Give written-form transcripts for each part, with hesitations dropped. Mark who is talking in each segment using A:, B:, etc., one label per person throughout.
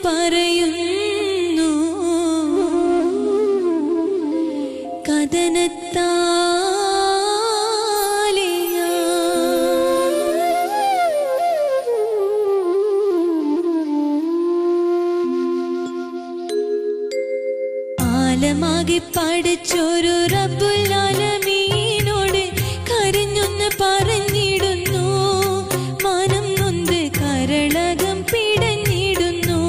A: പറയുന്നു കഥനത്താലെ ആലമാകെ പഠിച്ചൊരു റബ്ബുൽ ആലമീനോട് കരഞ്ഞൊന്ന് പറഞ്ഞിടുന്നു മനം നൊന്ത് കരളകം പിടഞ്ഞിടുന്നു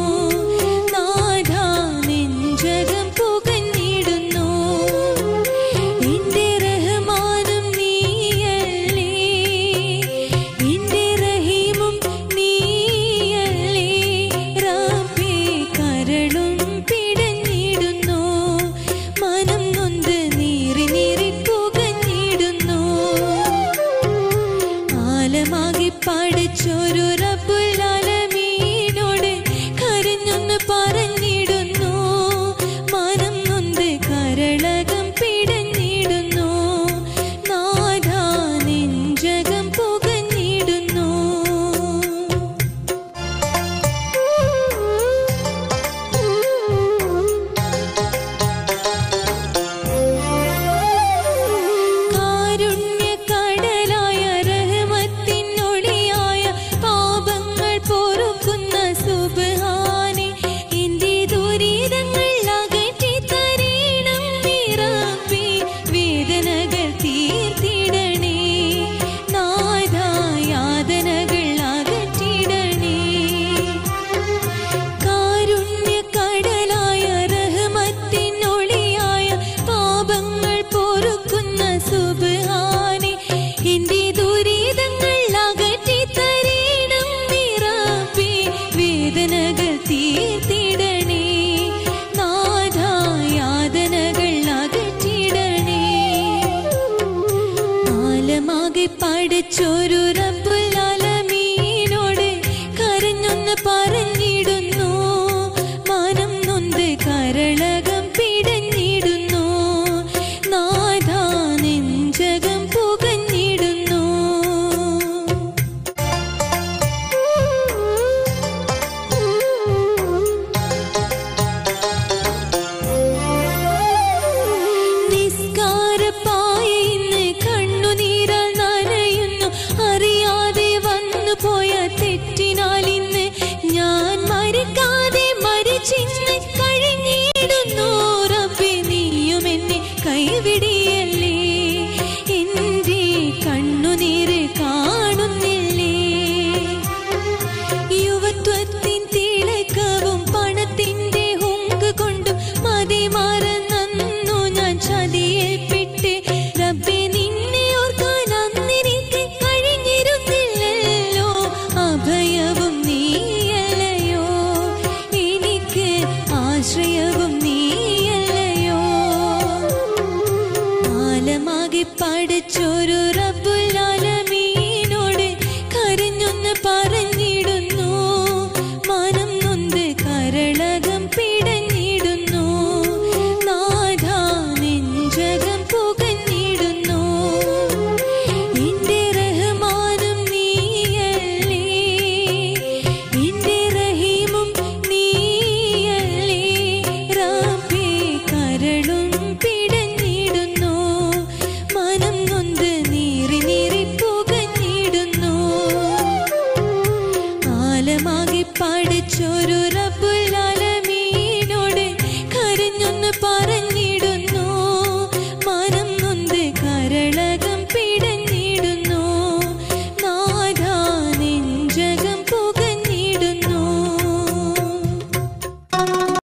A: നാഥാ നെഞ്ചകം പുകഞ്ഞിടുന്നു എന്റെ റഹ്മാനും നീയല്ലേ എന്റെ റഹീമും നീയല്ലേ റബ്ബേ കരളും പിടഞ്ഞിടുന്നു മനം നൊന്ത് നീറി നീറി പുകഞ്ഞിടുന്നു ആലമാകെ പഠിച്ചൊരു റബ്ബുൽ ആലമീനോട് കരഞ്ഞൊന്ന് പറഞ്ഞിടുന്നു മനം നൊന്ത് കരളകം പിടഞ്ഞിടുന്നു നാഥാ നെഞ്ചകം പുകഞ്ഞിടുന്നു കാരുണ്യക്കടലായ റഹ്മത്തിനൊളിയായ പാപങ്ങൾ പൊറുക്കുന്ന സുബ്ഹാനേ എന്റെ ദുരിതങ്ങൾ അകറ്റി തരണം നീ റബ്ബേ വേദനകൾ തീർത്തിടണേ നാഥാ യാതനകൾ അകറ്റിടണേ കാരുണ്യക്കടലായ റഹ്മത്തിനൊളിയായ പാപങ്ങൾ പൊറുക്കുന്ന സുബ്ഹാനേ എന്റെ ദുരിതങ്ങൾ അകറ്റി തരണം നീ റബ്ബേ വേദനകൾ തീർത്തിടണേ നാഥാ യാതനകൾ അകറ്റിടണേ ആലമാകെ പഠിച്ചൊരു റബ്ബുൽ ആലമീനോട് കരഞ്ഞൊന്ന് പറഞ്ഞിടുന്നു മനം നൊന്ത് കരളകം പിടഞ്ഞിടുന്നു നാഥാ നെഞ്ചകം പുകഞ്ഞിടുന്നു നിസ്കാരപ്പായ ഇന്ന് കണ്ണുനീരാൽ നനയുന്നു അറിയാതെ വന്നു പോയ തെറ്റിനാൽ ഇന്ന് ഞാൻ മരിക്കാതെ മരിച്ചിന്ന് കഴിഞ്ഞിടുന്നു റബ്ബേ നീയും എന്നെ കൈവിടിയല്ലേ എന്റെ കണ്ണുനീര് കാണുന്നില്ലേ യുവത്വത്തിൻ തിളക്കവും പണത്തിന്റെ ഹുങ്ക് കൊണ്ടും മതിമറന്നു ഞാൻ ചതിയിൽപ്പെട്ട് റബ്ബേ നിന്നെ ഓർക്കാൻ അന്നെനിക്ക് കഴിഞ്ഞിരുന്നില്ലല്ലോ അഭയവും നീയല്ലയോ എനിക്ക് ആശ്രയവും നീയല്ലയോ ആലമാകെ പഠിച്ചൊരു റബ്ബുൽ ആലമീനോട് കരഞ്ഞൊന്ന് പറഞ്ഞിടുന്നു മനം നൊന്ത് കരളകം പിടഞ്ഞിടുന്നു നാഥാ നെഞ്ചകം പുകഞ്ഞിടുന്നു എന്റെ റഹ്മാനും നീയല്ലേ എന്റെ റഹീമും നീയല്ലേ റബ്ബേ കരളും പിടഞ്ഞിടുന്നു മനം നൊന്ത് നീറി നീറി പുകഞ്ഞിടുന്നു ആലമാകെ പഠിച്ചൊരു റബ്ബുൽ ആലമീനോട് കരഞ്ഞൊന്ന് പറഞ്ഞിടുന്നു മനം നൊന്ത് കരളകം